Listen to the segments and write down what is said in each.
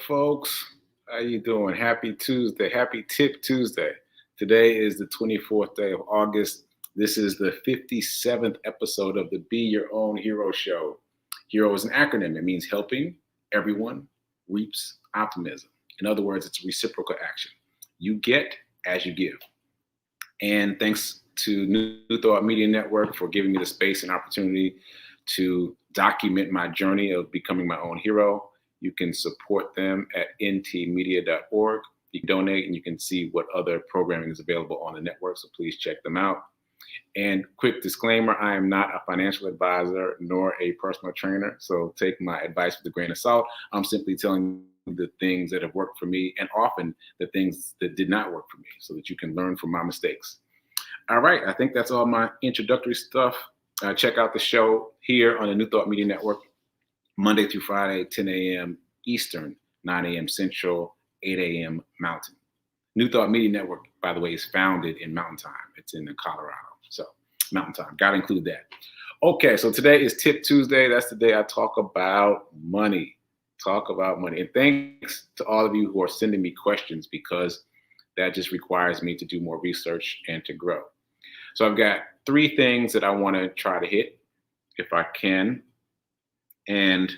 folks? How you doing? Happy Tuesday. Happy Tip Tuesday. Today is the 24th day of August. This is the 57th episode of the Be Your Own Hero show. Hero is an acronym. It means helping everyone reaps optimism. In other words, it's reciprocal action. You get as you give. And thanks to New Thought Media Network for giving me the space and opportunity to document my journey of becoming my own hero. You can support them at ntmedia.org. You can donate and you can see what other programming is available on the network, so please check them out. And quick disclaimer, I am not a financial advisor nor a personal trainer, so take my advice with a grain of salt. I'm simply telling you the things that have worked for me and often the things that did not work for me so that you can learn from my mistakes. All right, I think that's all my introductory stuff. Check out the show here on the New Thought Media Network, Monday through Friday, 10 a.m. Eastern, 9 a.m. Central, 8 a.m. Mountain. New Thought Media Network, by the way, is founded in Mountain Time. It's in Colorado, so Mountain Time. Got to include that. Okay, so today is Tip Tuesday. That's the day I talk about money. Talk about money. And thanks to all of you who are sending me questions, because that just requires me to do more research and to grow. So I've got 3 things that I want to try to hit if I can. And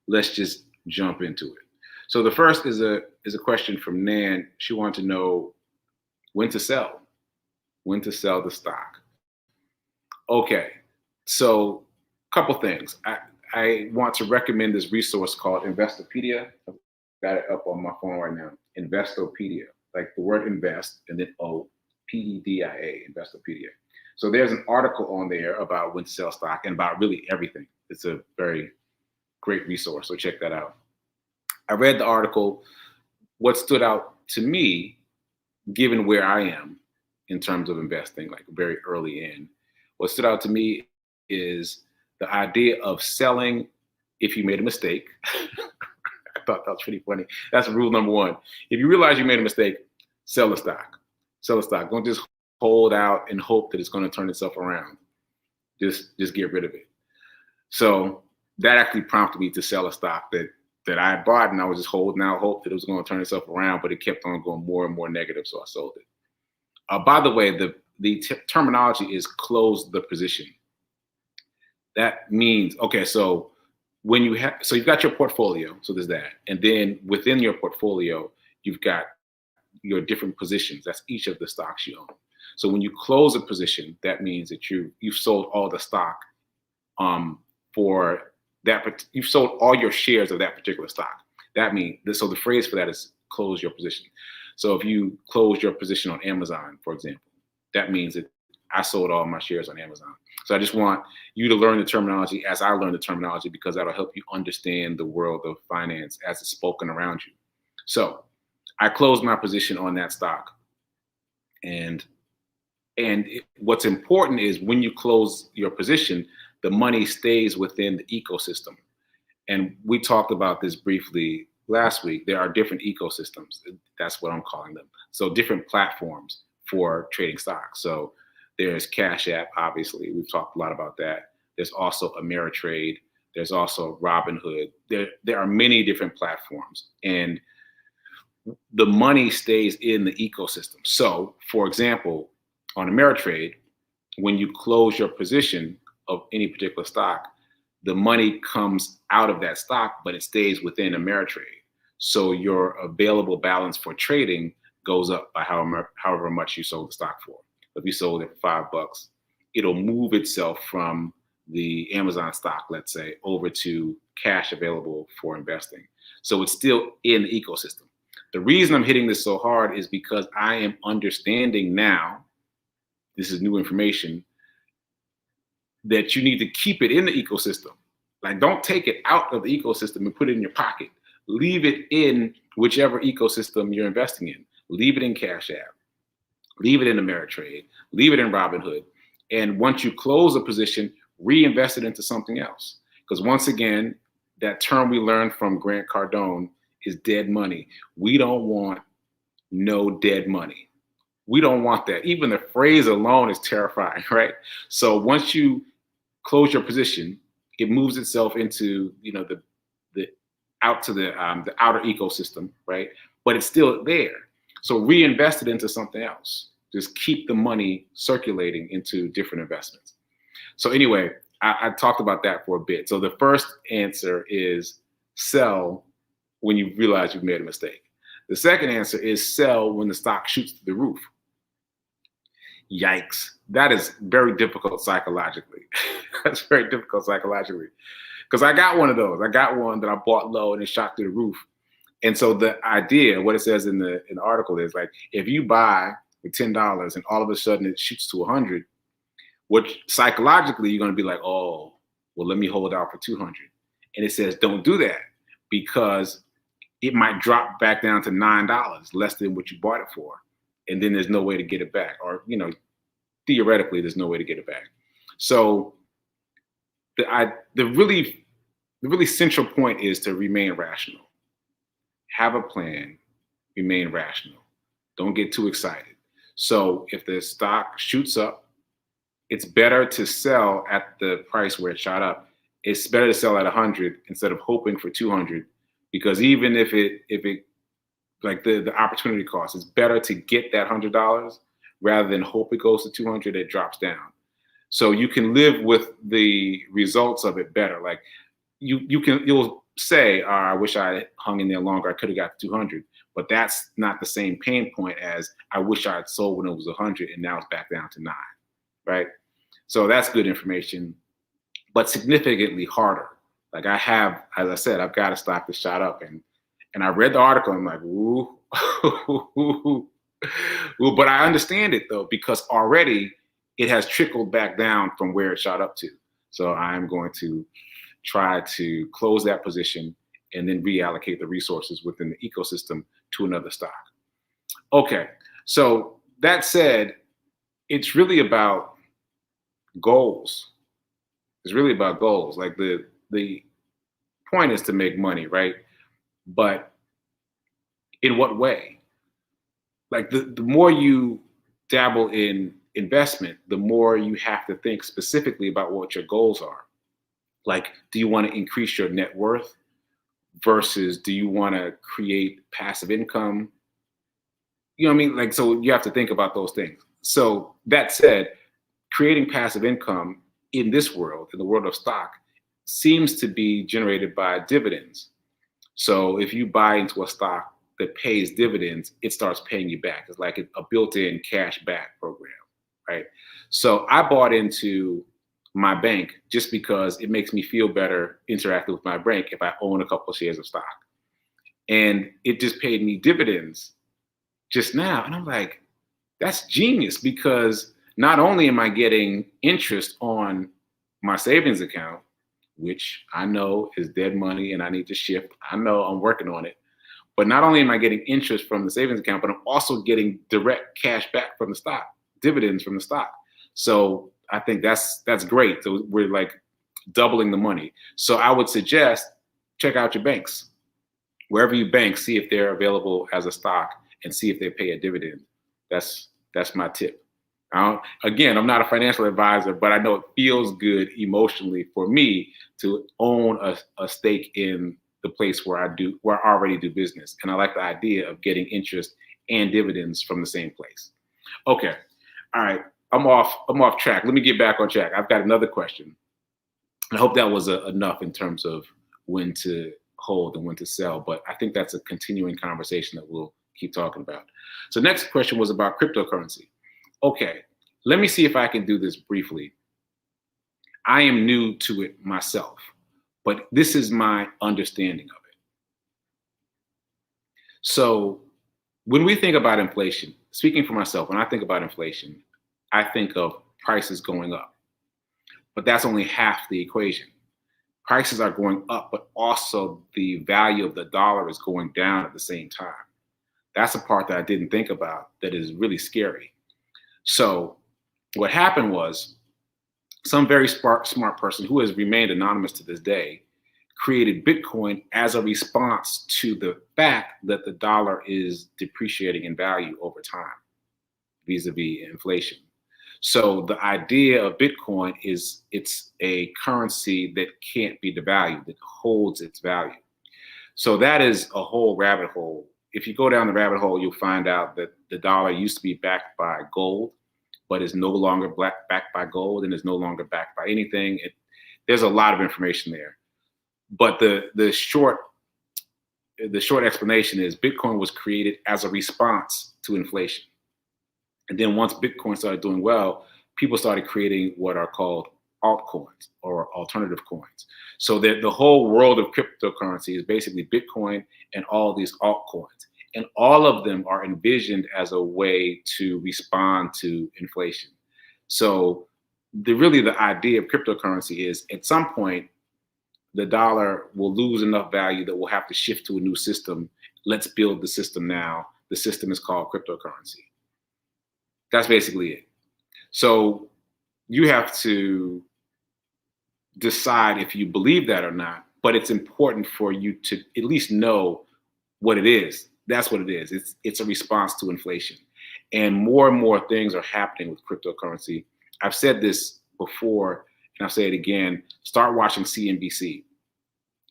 let's just jump into it. So the first is a question from Nan. She wanted to know when to sell the stock. Okay, so a couple things. I want to recommend this resource called Investopedia. I've got it up on my phone right now. Investopedia, like the word invest and then O-P-E-D-I-A, Investopedia. So there's an article on there about when to sell stock and about really everything. It's a very great resource, so check that out. I read the article. What stood out to me, given where I am in terms of investing, like very early in, what stood out to me is the idea of selling if you made a mistake. I thought that was pretty funny. That's rule number 1. If you realize you made a mistake, sell the stock. Sell the stock. Don't just hold out and hope that it's going to turn itself around. Just get rid of it. So that actually prompted me to sell a stock that I had bought, and I was just holding out hope that it was going to turn itself around, but it kept on going more and more negative, so I sold it. By the way, the terminology is close the position. That means, okay, so when you've got your portfolio, so there's that, and then within your portfolio, you've got your different positions. That's each of the stocks you own. So when you close a position, that means that you've sold all the stock for that. You've sold all your shares of that particular stock. That means, so the phrase for that is close your position. So if you close your position on Amazon, for example, that means that I sold all my shares on Amazon. So I just want you to learn the terminology as I learn the terminology, because that'll help you understand the world of finance as it's spoken around you. So I closed my position on that stock. And what's important is when you close your position, the money stays within the ecosystem. And we talked about this briefly last week. There are different ecosystems. That's what I'm calling them. So different platforms for trading stocks. So there's Cash App, obviously. We've talked a lot about that. There's also Ameritrade. There's also Robinhood. There are many different platforms. And the money stays in the ecosystem. So, for example, on Ameritrade, when you close your position of any particular stock, the money comes out of that stock, but it stays within Ameritrade. So your available balance for trading goes up by however much you sold the stock for. If you sold it for $5, it'll move itself from the Amazon stock, let's say, over to cash available for investing. So it's still in the ecosystem. The reason I'm hitting this so hard is because I am understanding now, this is new information, that you need to keep it in the ecosystem. Like, don't take it out of the ecosystem and put it in your pocket. Leave it in whichever ecosystem you're investing in. Leave it in Cash App. Leave it in Ameritrade. Leave it in Robinhood. And once you close a position, reinvest it into something else. Because once again, that term we learned from Grant Cardone is dead money. We don't want no dead money. We don't want that. Even the phrase alone is terrifying, right? So once you close your position, it moves itself into, the out to the outer ecosystem, right? But it's still there. So reinvest it into something else. Just keep the money circulating into different investments. So anyway, I talked about that for a bit. So the first answer is sell when you realize you've made a mistake. The second answer is sell when the stock shoots through the roof. Yikes. That is very difficult psychologically. That's very difficult psychologically. Because I got one of those. I got one that I bought low and it shot through the roof. And so the idea, what it says in the article is like, if you buy with $10 and all of a sudden it shoots to 100, which psychologically you're going to be like, oh, well, let me hold out for 200. And it says, don't do that because it might drop back down to $9, less than what you bought it for. And then there's no way to get it back. Or, theoretically, there's no way to get it back. So the really central point is to remain rational. Have a plan, remain rational. Don't get too excited. So if the stock shoots up, it's better to sell at the price where it shot up. It's better to sell at 100 instead of hoping for 200, because even if it like the opportunity cost, it's better to get that $100 rather than hope it goes to 200, it drops down. So you can live with the results of it better. Like you'll say, I wish I hung in there longer. I could have got 200, but that's not the same pain point as I wish I had sold when it was 100 and now it's back down to 9, right? So that's good information, but significantly harder. Like I have, as I said, I've got a stock that shot up and I read the article. I'm like, ooh, ooh. But I understand it though, because already it has trickled back down from where it shot up to. So I'm going to try to close that position and then reallocate the resources within the ecosystem to another stock. Okay, so that said, it's really about goals. It's really about goals. Like the point is to make money, right? But in what way? Like the more you dabble in investment, the more you have to think specifically about what your goals are. Like, do you want to increase your net worth versus do you want to create passive income? You know what I mean? Like, so you have to think about those things. So that said, creating passive income in this world, in the world of stock, seems to be generated by dividends. So if you buy into a stock that pays dividends, it starts paying you back. It's like a built-in cash back program, right? So I bought into my bank just because it makes me feel better interacting with my bank if I own a couple of shares of stock. And it just paid me dividends just now. And I'm like, that's genius, because not only am I getting interest on my savings account, which I know is dead money and I need to shift. I know I'm working on it. But not only am I getting interest from the savings account, but I'm also getting direct cash back from the stock, dividends from the stock. So I think that's great. So we're like doubling the money. So I would suggest check out your banks. Wherever you bank, see if they're available as a stock and see if they pay a dividend. That's my tip. Again, I'm not a financial advisor, but I know it feels good emotionally for me to own a stake in the place where I already do business. And I like the idea of getting interest and dividends from the same place. Okay. All right. I'm off track. Let me get back on track. I've got another question. I hope that was enough in terms of when to hold and when to sell, but I think that's a continuing conversation that we'll keep talking about. So next question was about cryptocurrency. Okay, let me see if I can do this briefly. I am new to it myself, but this is my understanding of it. So when we think about inflation, speaking for myself, when I think about inflation, I think of prices going up, but that's only half the equation. Prices are going up, but also the value of the dollar is going down at the same time. That's a part that I didn't think about that is really scary. So what happened was some very smart person who has remained anonymous to this day created Bitcoin as a response to the fact that the dollar is depreciating in value over time vis-a-vis inflation. So the idea of Bitcoin is it's a currency that can't be devalued, that holds its value. So that is a whole rabbit hole. If you go down the rabbit hole, you'll find out that the dollar used to be backed by gold, but is no longer backed by gold and is no longer backed by anything. There's a lot of information there. But the short explanation is Bitcoin was created as a response to inflation. And then once Bitcoin started doing well, people started creating what are called altcoins or alternative coins. So that the whole world of cryptocurrency is basically Bitcoin and all these altcoins. And all of them are envisioned as a way to respond to inflation. So the idea of cryptocurrency is at some point, the dollar will lose enough value that we'll have to shift to a new system. Let's build the system now. The system is called cryptocurrency. That's basically it. So you have to decide if you believe that or not, but it's important for you to at least know what it is. That's what it is. It's a response to inflation. And more things are happening with cryptocurrency. I've said this before, and I'll say it again. Start watching CNBC.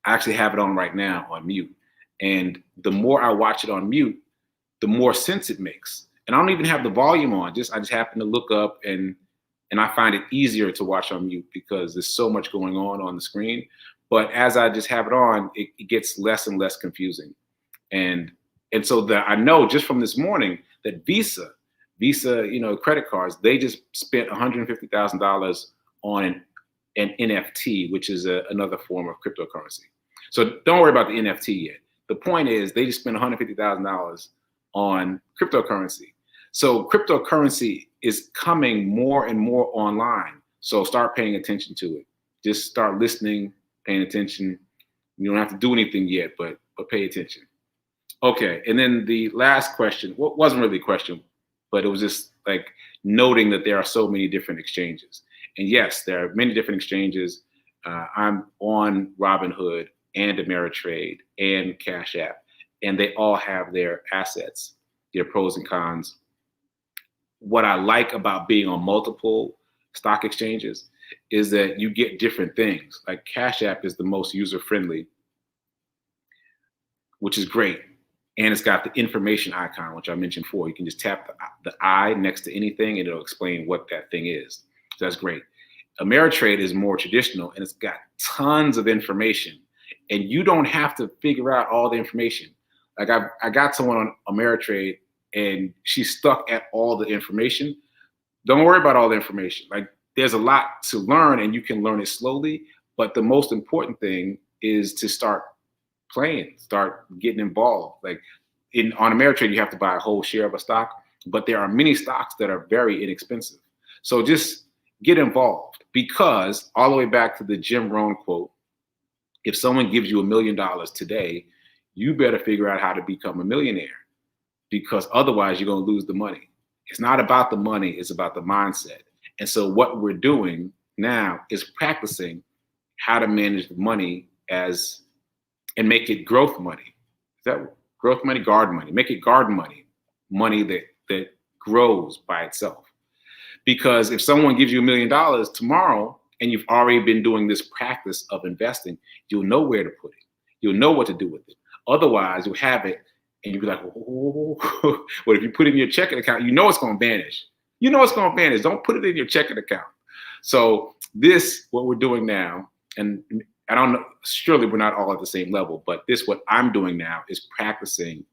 I actually have it on right now on mute. And the more I watch it on mute, the more sense it makes. And I don't even have the volume on. I just happen to look up and I find it easier to watch on mute because there's so much going on the screen. But as I just have it on, it gets less and less confusing. And so I know just from this morning that Visa, credit cards, they just spent $150,000 on an NFT, which is another form of cryptocurrency. So don't worry about the NFT yet. The point is they just spent $150,000 on cryptocurrency. So cryptocurrency is coming more and more online. So start paying attention to it. Just start listening, paying attention. You don't have to do anything yet, but pay attention. Okay, and then the last question, well, wasn't really a question, but it was just like noting that there are so many different exchanges. And yes, there are many different exchanges. I'm on Robinhood and Ameritrade and Cash App, and they all have their assets, their pros and cons. What I like about being on multiple stock exchanges is that you get different things. Like Cash App is the most user-friendly, which is great. And it's got the information icon, which I mentioned before. You can just tap the I next to anything and it'll explain what that thing is. So that's great. Ameritrade is more traditional and it's got tons of information. And you don't have to figure out all the information. Like I got someone on Ameritrade and she's stuck at all the information. Don't worry about all the information. Like there's a lot to learn and you can learn it slowly. But the most important thing is to start playing, start getting involved. Like on Ameritrade, you have to buy a whole share of a stock, but there are many stocks that are very inexpensive. So just get involved because all the way back to the Jim Rohn quote, if someone gives you $1 million today, you better figure out how to become a millionaire because otherwise you're going to lose the money. It's not about the money, it's about the mindset. And so what we're doing now is practicing how to manage the money and make it growth money. Is that growth money? Garden money. Make it garden money. Money that grows by itself. Because if someone gives you $1 million tomorrow and you've already been doing this practice of investing, you'll know where to put it. You'll know what to do with it. Otherwise, you'll have it and you'll be like, oh. But if you put it in your checking account, you know it's going to vanish. You know it's going to vanish. Don't put it in your checking account. So what we're doing now, and I don't know, surely we're not all at the same level, but what I'm doing now is practicing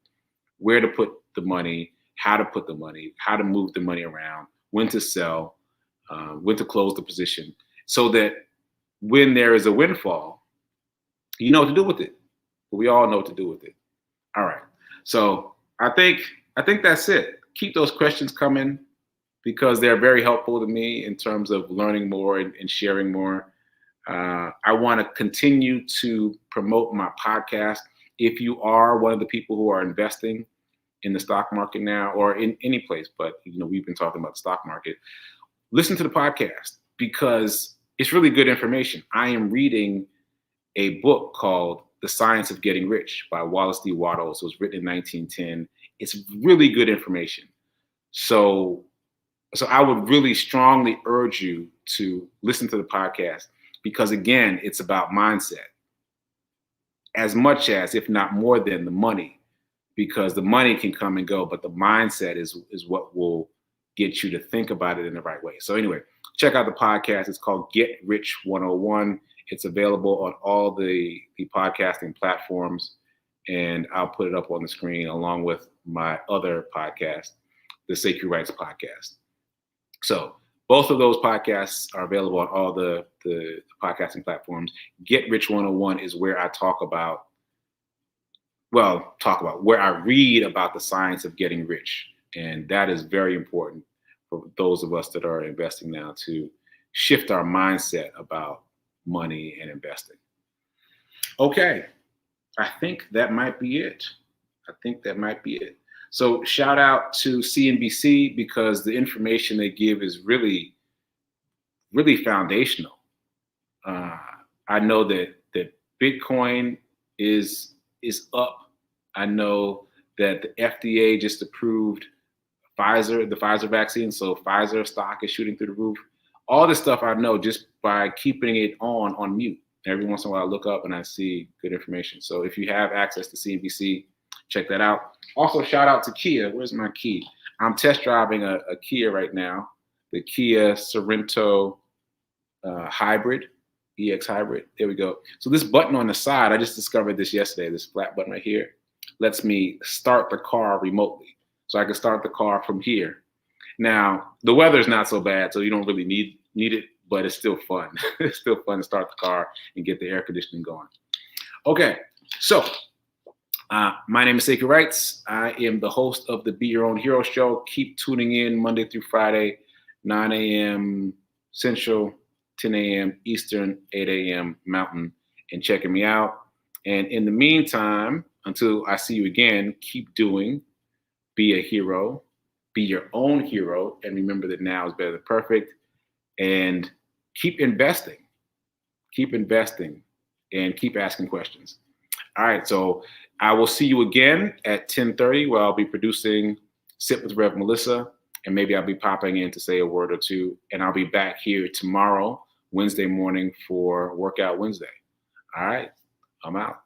where to put the money, how to put the money, how to move the money around, when to sell, when to close the position, so that when there is a windfall, you know what to do with it. We all know what to do with it. All right. So I think that's it. Keep those questions coming because they're very helpful to me in terms of learning more and sharing more. I want to continue to promote my podcast. If you are one of the people who are investing in the stock market now or in any place, but we've been talking about the stock market, listen to the podcast because it's really good information. I am reading a book called The Science of Getting Rich by Wallace D. Wattles. It was written in 1910. It's really good information. So I would really strongly urge you to listen to the podcast because, again, it's about mindset. as much as, if not more than, the money, because the money can come and go, but the mindset is what will get you to think about it in the right way. So anyway, check out the podcast. It's called Get Rich 101. It's available on all the podcasting platforms, and I'll put it up on the screen along with my other podcast, the Sekou Writes podcast. So both of those podcasts are available on all the podcasting platforms. Get Rich 101 is where I where I read about the science of getting rich. And that is very important for those of us that are investing now, to shift our mindset about money and investing. Okay, I think that might be it. So shout out to CNBC, because the information they give is really, really foundational. I know that Bitcoin is up. I know that the FDA just approved the Pfizer vaccine, so Pfizer stock is shooting through the roof. All this stuff I know just by keeping it on mute. Every once in a while I look up and I see good information. So if you have access to CNBC, check that out. Also, shout out to Kia. Where's my key? I'm test driving a Kia right now, the Kia Sorento hybrid, EX hybrid. There we go. So this button on the side, I just discovered this yesterday, this flat button right here, lets me start the car remotely. So I can start the car from here. Now, the weather's not so bad, so you don't really need it, but it's still fun. It's still fun to start the car and get the air conditioning going. Okay, so my name is Sekou Writes. I am the host of the Be Your Own Hero show. Keep tuning in Monday through Friday, 9 a.m. Central, 10 a.m. Eastern, 8 a.m. Mountain, and checking me out. And in the meantime, until I see you again, keep doing. Be a hero. Be your own hero. And remember that now is better than perfect. And keep investing. Keep investing. And keep asking questions. All right, so I will see you again at 10:30, where I'll be producing Sit with Rev Melissa, and maybe I'll be popping in to say a word or two, and I'll be back here tomorrow, Wednesday morning, for Workout Wednesday. All right, I'm out.